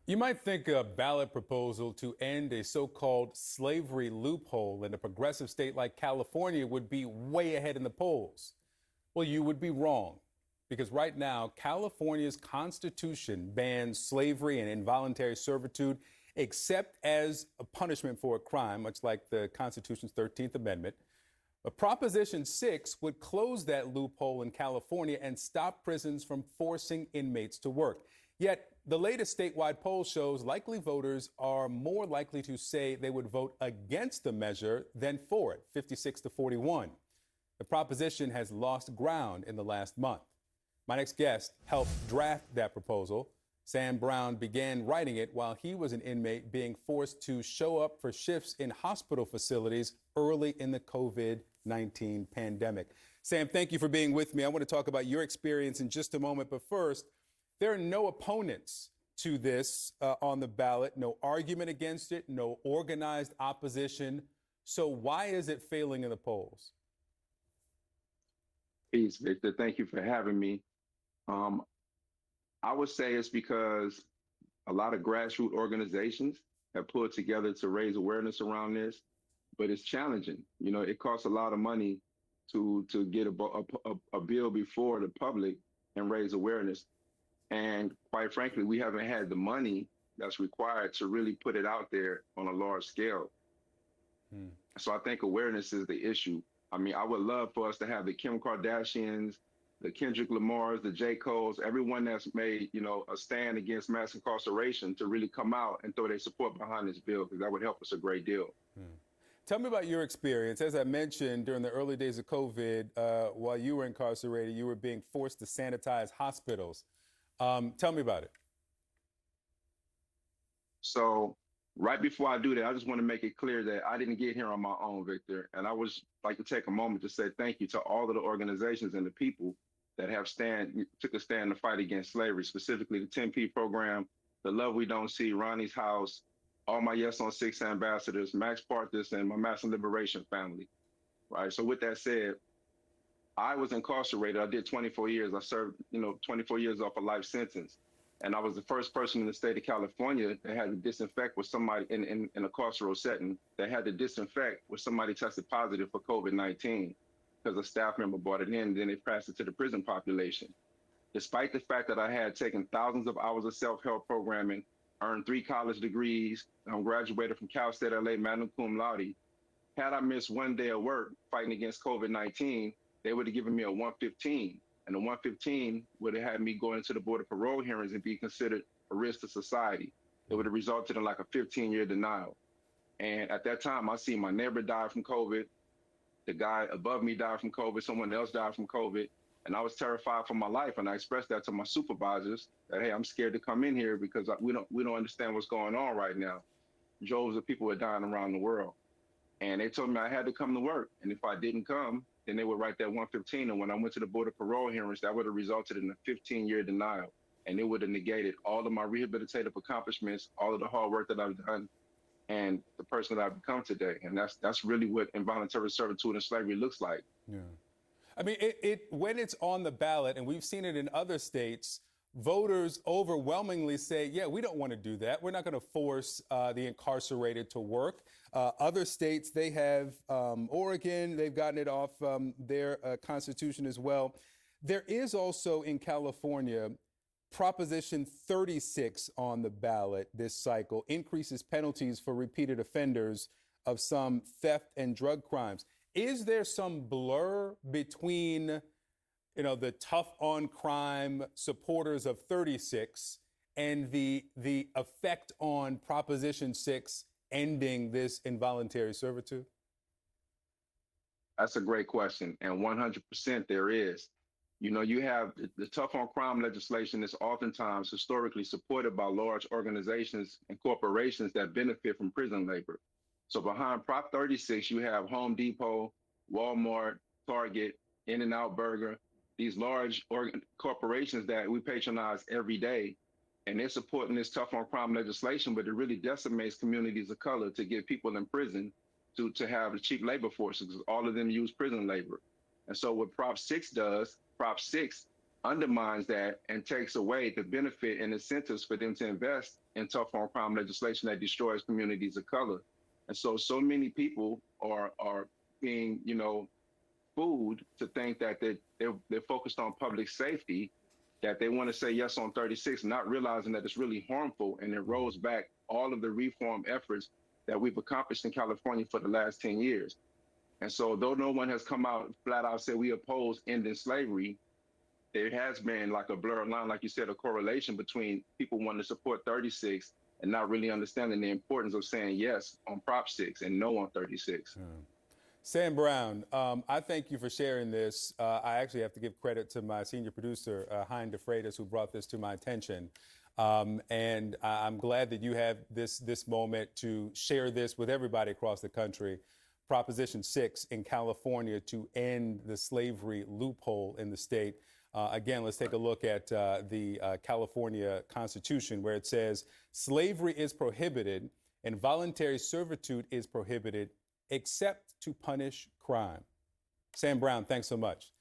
You might think a ballot proposal to end a so-called slavery loophole in a progressive state like California would be way ahead in the polls. Well, you would be wrong because right now, California's constitution bans slavery and involuntary servitude except as a punishment for a crime, much like the Constitution's 13th Amendment. But Proposition 6 would close that loophole in California and stop prisons from forcing inmates to work. Yet, the latest statewide poll shows likely voters are more likely to say they would vote against the measure than for it, 56 to 41. The proposition has lost ground in the last month. My next guest helped draft that proposal. Sam Brown began writing it while he was an inmate being forced to show up for shifts in hospital facilities early in the COVID-19 pandemic. Sam, thank you for being with me. I want to talk about your experience in just a moment. But first, there are no opponents to this on the ballot, no argument against it, no organized opposition. So why is it failing in the polls? Peace, Victor. Thank you for having me. I would say it's because a lot of grassroots organizations have pulled together to raise awareness around this, but it's challenging. You know, it costs a lot of money to get a bill before the public and raise awareness. And quite frankly, we haven't had the money that's required to really put it out there on a large scale. So I think awareness is the issue. I mean, I would love for us to have the Kim Kardashians, the Kendrick Lamars, the J. Coles, everyone that's made, a stand against mass incarceration to really come out and throw their support behind this bill, because that would help us a great deal. Tell me about your experience. As I mentioned, during the early days of COVID, while you were incarcerated, you were being forced to sanitize hospitals. Tell me about it. So right before I do that, I just want to make it clear that I didn't get here on my own, Victor. And I would like to take a moment to say thank you to all of the organizations and the people that have took a stand to fight against slavery, specifically the 10P program, the Love We Don't See, Ronnie's House, all my Yes on 6 ambassadors, Max Parthas, and my Mass and Liberation family. Right. So with that said, I was incarcerated. I did 24 years. I served, 24 years off a life sentence. And I was the first person in the state of California that had to disinfect with somebody in a carceral setting, that had to disinfect with somebody tested positive for COVID-19 because a staff member brought it in, and then they passed it to the prison population. Despite the fact that I had taken thousands of hours of self-help programming, earned 3 college degrees, graduated from Cal State LA, magna cum laude, had I missed one day of work fighting against COVID-19, they would have given me a 115. And the 115 would have had me go into the board of parole hearings and be considered a risk to society. It would have resulted in like a 15-year denial. And at that time, I seen my neighbor die from COVID. The guy above me died from COVID. Someone else died from COVID. And I was terrified for my life. And I expressed that to my supervisors that, hey, I'm scared to come in here because we don't understand what's going on right now. Droves of people are dying around the world. And they told me I had to come to work. And if I didn't come, then they would write that 115. And when I went to the board of parole hearings, that would have resulted in a 15-year denial. And it would have negated all of my rehabilitative accomplishments, all of the hard work that I've done, and the person that I've become today. And that's really what involuntary servitude and slavery looks like. Yeah. I mean, when it's on the ballot, and we've seen it in other states, voters overwhelmingly say, yeah, we don't want to do that. We're not going to force the incarcerated to work. Other states, they have Oregon, they've gotten it off their constitution as well. There is also in California Proposition 36 on the ballot this cycle, increases penalties for repeated offenders of some theft and drug crimes. Is there some blur between the tough on crime supporters of 36 and the effect on Proposition 6 ending this involuntary servitude? That's a great question. And 100% there is. You have the tough on crime legislation is oftentimes historically supported by large organizations and corporations that benefit from prison labor. So behind Prop 36, you have Home Depot, Walmart, Target, In-N-Out Burger, these large corporations that we patronize every day, and they're supporting this tough on crime legislation, but it really decimates communities of color to get people in prison to have a cheap labor force, because all of them use prison labor. And so what Prop 6 does, Prop 6 undermines that and takes away the benefit and incentives for them to invest in tough on crime legislation that destroys communities of color. And so many people are being, fooled to think that they're focused on public safety, that they want to say yes on 36, not realizing that it's really harmful and it rolls back all of the reform efforts that we've accomplished in California for the last 10 years. And so though no one has come out flat out said we oppose ending slavery, there has been like a blurred line, like you said, a correlation between people wanting to support 36 and not really understanding the importance of saying yes on Prop 6 and no on 36. Sam Brown, I thank you for sharing this. I actually have to give credit to my senior producer, Hein DeFreitas, who brought this to my attention. And I'm glad that you have this moment to share this with everybody across the country. Proposition 6 in California to end the slavery loophole in the state. Again, let's take a look at the California Constitution, where it says slavery is prohibited and voluntary servitude is prohibited except to punish crime. Sam Brown, thanks so much.